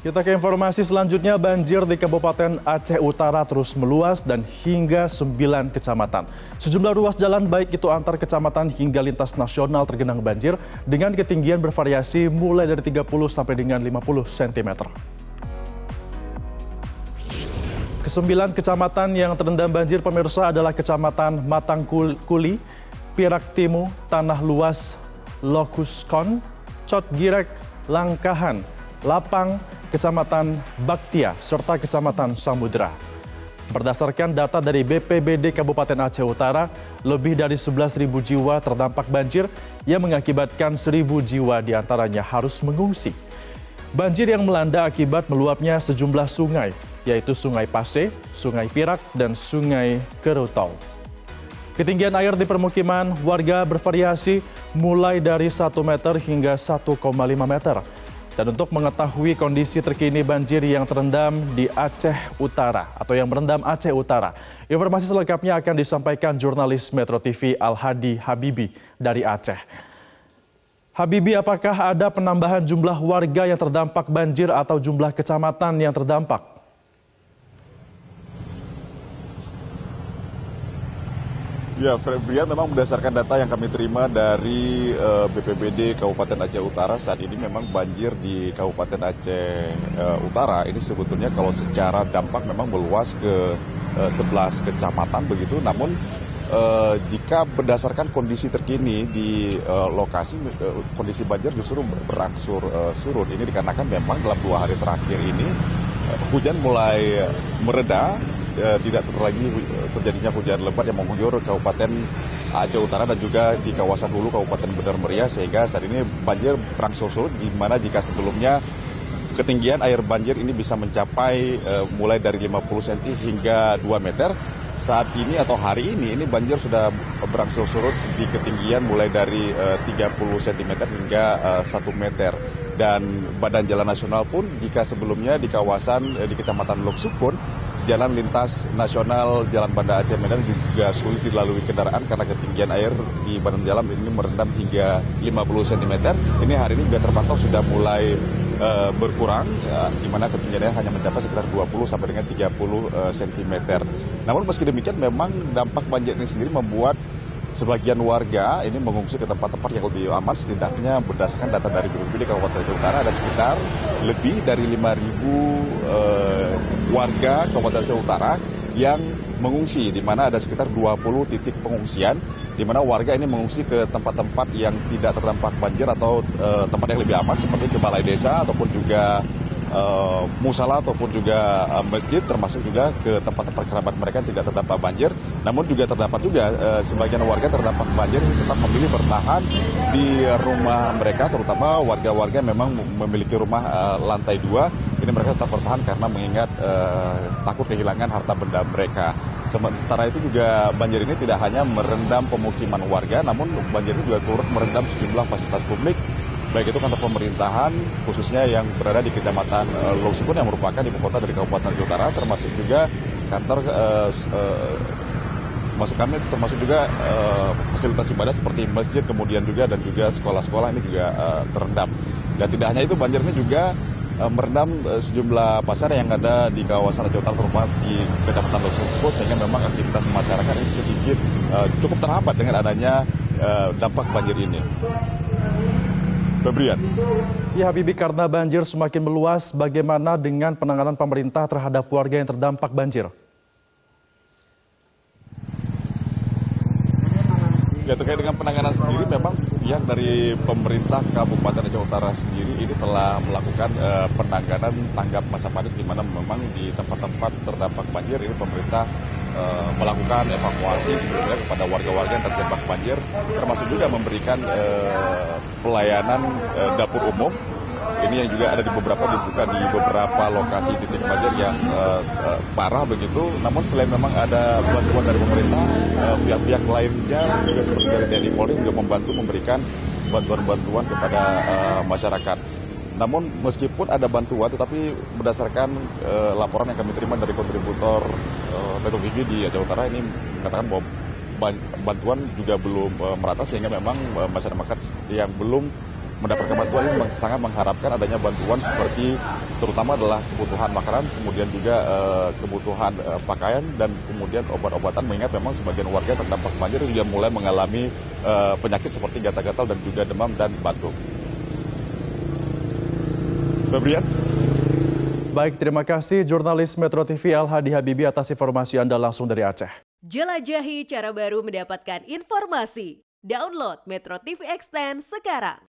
Kita ke informasi selanjutnya, banjir di Kabupaten Aceh Utara terus meluas dan hingga 9 kecamatan. Sejumlah ruas jalan baik itu antar kecamatan hingga lintas nasional tergenang banjir dengan ketinggian bervariasi mulai dari 30 sampai dengan 50 cm. Kesembilan kecamatan yang terendam banjir pemirsa adalah Kecamatan Matangkuli, Pirak Timu, Tanah Luas, Lokuskon, Cot Girek, Langkahan, Lapang, Kecamatan Baktia, serta Kecamatan Samudra. Berdasarkan data dari BPBD Kabupaten Aceh Utara, lebih dari 11.000 jiwa terdampak banjir yang mengakibatkan 1.000 jiwa diantaranya harus mengungsi. Banjir yang melanda akibat meluapnya sejumlah sungai, yaitu Sungai Pase, Sungai Pirak, dan Sungai Kerutau. Ketinggian air di permukiman warga bervariasi mulai dari 1 meter hingga 1,5 meter. Dan untuk mengetahui kondisi terkini banjir yang terendam di Aceh Utara atau yang merendam Aceh Utara, informasi selengkapnya akan disampaikan jurnalis Metro TV Al-Hadi Habibi dari Aceh. Habibi, apakah ada penambahan jumlah warga yang terdampak banjir atau jumlah kecamatan yang terdampak? Ya, Febrian, memang berdasarkan data yang kami terima dari BPBD Kabupaten Aceh Utara, saat ini memang banjir di Kabupaten Aceh Utara ini sebetulnya kalau secara dampak memang meluas ke 11 kecamatan begitu. Namun jika berdasarkan kondisi terkini di lokasi, kondisi banjir justru berangsur surut. Ini dikarenakan memang dalam 2 hari terakhir ini hujan mulai mereda. Tidak lagi terjadinya hujan lebat yang mengguyur Kabupaten Aceh Utara dan juga di kawasan Hulu Kabupaten Benar Meriah, sehingga saat ini banjir berangsur surut, di mana jika sebelumnya ketinggian air banjir ini bisa mencapai mulai dari 50 cm hingga 2 meter. Saat ini atau hari ini banjir sudah berangsur surut di ketinggian mulai dari 30 cm hingga 1 meter. Dan Badan Jalan Nasional pun jika sebelumnya di kawasan di Kecamatan Loksukun, jalan lintas nasional Jalan Banda Aceh Medan juga sulit dilalui kendaraan karena ketinggian air di badan jalan ini merendam hingga 50 cm. Ini hari ini juga terpantau sudah mulai berkurang, di mana ketinggian air hanya mencapai sekitar 20 sampai dengan 30 cm. Namun meski demikian memang dampak banjir ini sendiri membuat sebagian warga ini mengungsi ke tempat-tempat yang lebih aman. Setidaknya berdasarkan data dari BPBD Kabupaten Aceh Utara ada sekitar lebih dari 5.000 warga Kabupaten Aceh Utara yang mengungsi, di mana ada sekitar 20 titik pengungsian, di mana warga ini mengungsi ke tempat-tempat yang tidak terdampak banjir atau tempat yang lebih aman seperti ke balai desa ataupun juga musala ataupun juga masjid, termasuk juga ke tempat-tempat kerabat mereka yang tidak terdampak banjir. Namun juga terdapat juga sebagian warga terdampak banjir yang tetap memilih bertahan di rumah mereka, terutama warga-warga yang memang memiliki rumah lantai 2. Ini mereka tetap bertahan karena mengingat takut kehilangan harta benda mereka. Sementara itu juga banjir ini tidak hanya merendam pemukiman warga, namun banjir ini juga turut merendam sejumlah fasilitas publik, baik itu kantor pemerintahan khususnya yang berada di Kecamatan Loksukun yang merupakan ibu kota dari Kabupaten Aceh Utara, termasuk juga kantor termasuk juga fasilitas ibadah seperti masjid, kemudian juga dan juga sekolah-sekolah ini juga terendam. Dan tidak hanya itu, banjir ini juga merendam sejumlah pasar yang ada di kawasan Aceh Utara, terutama di Kecamatan Loksukun, sehingga memang aktivitas masyarakat ini sedikit cukup terhambat dengan adanya dampak banjir ini. Febrian. Ya Habibi, karena banjir semakin meluas, bagaimana dengan penanganan pemerintah terhadap warga yang terdampak banjir? Ya, terkait dengan penanganan sendiri, memang pihak dari pemerintah Kabupaten Aceh Utara sendiri ini telah melakukan penanganan tanggap masa panik, di mana memang di tempat-tempat terdampak banjir ini pemerintah melakukan evakuasi sebelumnya kepada warga-warga yang terjebak banjir, termasuk juga memberikan pelayanan dapur umum. Ini yang juga ada dibuka di beberapa lokasi titik banjir yang parah begitu. Namun selain memang ada bantuan dari pemerintah, pihak-pihak lainnya juga seperti dari TNI Polri juga membantu memberikan bantuan-bantuan kepada masyarakat. Namun meskipun ada bantuan, tetapi berdasarkan laporan yang kami terima dari kontributor Metro TV di Aceh Utara ini mengatakan bahwa bantuan juga belum merata, sehingga memang masyarakat yang belum mendapatkan bantuan ini sangat mengharapkan adanya bantuan seperti terutama adalah kebutuhan makanan, kemudian juga kebutuhan pakaian dan kemudian obat-obatan, mengingat memang sebagian warga terdampak banjir juga mulai mengalami penyakit seperti gatal-gatal dan juga demam dan batuk. Febrian? Baik, terima kasih jurnalis Metro TV Al-Hadi Habibi atas informasi Anda langsung dari Aceh. Jelajahi cara baru mendapatkan informasi. Download Metro TV Extend sekarang.